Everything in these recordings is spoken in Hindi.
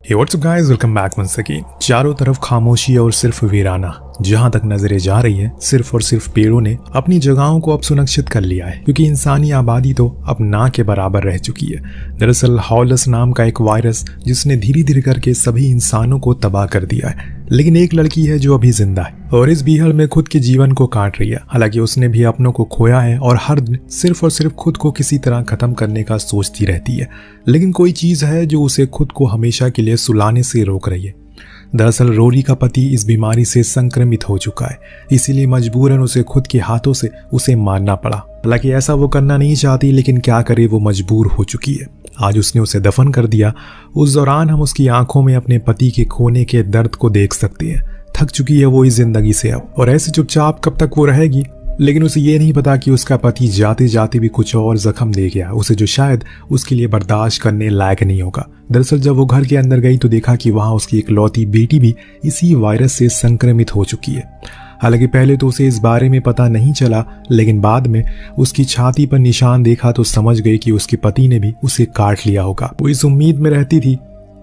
हे what's up guys, welcome back once again. चारों तरफ खामोशी और सिर्फ वीराना। जहां तक नजरें जा रही है सिर्फ और सिर्फ पेड़ों ने अपनी जगहों को अब सुरक्षित कर लिया है, क्योंकि इंसानी आबादी तो अब ना के बराबर रह चुकी है। दरअसल हॉलस नाम का एक वायरस जिसने धीरे धीरे करके सभी इंसानों को तबाह कर दिया है, लेकिन एक लड़की है जो अभी जिंदा है और इस बीहड़ में खुद के जीवन को काट रही है। हालांकि उसने भी अपनों को खोया है और हर दिन सिर्फ और सिर्फ खुद को किसी तरह खत्म करने का सोचती रहती है, लेकिन कोई चीज है जो उसे खुद को हमेशा के लिए सुलाने से रोक रही है। दरअसल रोरी का पति इस बीमारी से संक्रमित हो चुका है, इसीलिए मजबूरन उसे खुद के हाथों से उसे मारना पड़ा। हालांकि ऐसा वो करना नहीं चाहती, लेकिन क्या करे, वो मजबूर हो चुकी है। आज उसने उसे दफन कर दिया। उस दौरान हम उसकी आंखों में अपने पति के खोने के दर्द को देख सकते हैं। थक चुकी है वो इस जिंदगी से अब, और ऐसे चुपचाप कब तक वो रहेगी। लेकिन उसे ये नहीं पता कि उसका पति जाते जाते भी कुछ और जख्म दे गया उसे, जो शायद उसके लिए बर्दाश्त करने लायक नहीं होगा। दरअसल जब वो घर के अंदर गई तो देखा कि वहां उसकी इकलौती बेटी भी इसी वायरस से संक्रमित हो चुकी है। हालांकि पहले तो उसे इस बारे में पता नहीं चला, लेकिन बाद में उसकी छाती पर निशान देखा तो समझ गई कि उसके पति ने भी उसे काट लिया होगा। वो इस उम्मीद में रहती थी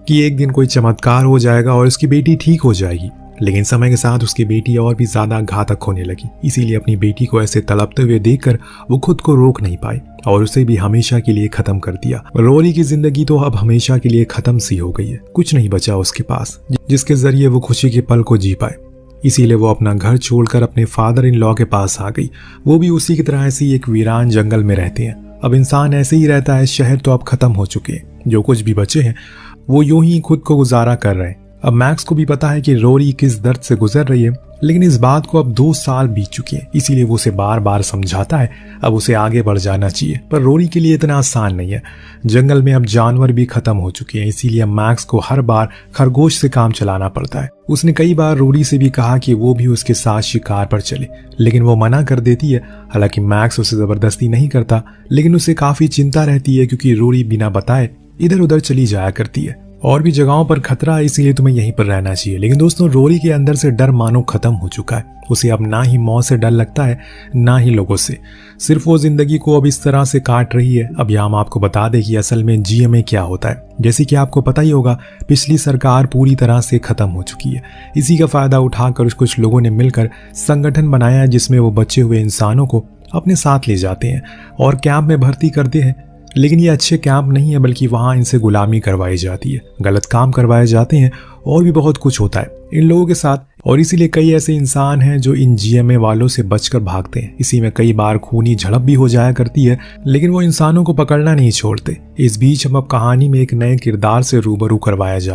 कि एक दिन कोई चमत्कार हो जाएगा और उसकी बेटी ठीक हो जाएगी, लेकिन समय के साथ उसकी बेटी और भी ज्यादा घातक होने लगी। इसीलिए अपनी बेटी को ऐसे तड़पते हुए देखकर वो खुद को रोक नहीं पाई और उसे भी हमेशा के लिए खत्म कर दिया। रोरी की जिंदगी तो अब हमेशा के लिए खत्म सी हो गई है। कुछ नहीं बचा उसके पास जिसके जरिए वो खुशी के पल को जी पाए। इसीलिए वो अपना घर छोड़कर अपने फादर इन लॉ के पास आ गई। वो भी उसी की तरह ऐसी एक वीरान जंगल में रहते हैं। अब इंसान ऐसे ही रहता है। शहर तो अब खत्म हो चुके हैं, जो कुछ भी बचे हैं वो यूं ही खुद को गुजारा कर रहे हैं। अब मैक्स को भी पता है कि रोरी किस दर्द से गुजर रही है, लेकिन इस बात को अब 2 साल बीत चुके हैं। इसीलिए वो उसे बार बार समझाता है अब उसे आगे बढ़ जाना चाहिए, पर रोरी के लिए इतना आसान नहीं है। जंगल में अब जानवर भी खत्म हो चुके हैं, इसीलिए मैक्स को हर बार खरगोश से काम चलाना पड़ता है। उसने कई बार रोरी से भी कहा कि वो भी उसके साथ शिकार पर चले, लेकिन वो मना कर देती है। हालांकि मैक्स उसे जबरदस्ती नहीं करता, लेकिन उसे काफी चिंता रहती है क्योंकि रोरी बिना बताए इधर उधर चली जाया करती है। और भी जगहों पर खतरा है, इसीलिए तुम्हें यहीं पर रहना चाहिए। लेकिन दोस्तों, रोरी के अंदर से डर मानो खत्म हो चुका है। उसे अब ना ही मौत से डर लगता है, ना ही लोगों से। सिर्फ वो जिंदगी को अब इस तरह से काट रही है। अब यहाँ हम आपको बता दें कि असल में जीएमए क्या होता है। जैसे कि आपको पता ही होगा, पिछली सरकार पूरी तरह से खत्म हो चुकी है। इसी का फायदा उठाकर कुछ लोगों ने मिलकर संगठन बनाया है, जिसमें वो बचे हुए इंसानों को अपने साथ ले जाते हैं और कैंप में भर्ती करते हैं। लेकिन ये अच्छे कैंप नहीं है, बल्कि वहाँ इनसे गुलामी करवाई जाती है, गलत काम करवाए जाते हैं और भी बहुत कुछ होता है इन लोगों के साथ। और इसीलिए कई ऐसे इंसान हैं जो इन जीएमए वालों से बचकर भागते हैं। इसी में कई बार खूनी झड़प भी हो जाया करती है, लेकिन वो इंसानों को पकड़ना नहीं छोड़ते। इस बीच हम अब कहानी में एक नए किरदार से रूबरू करवाया जाता है।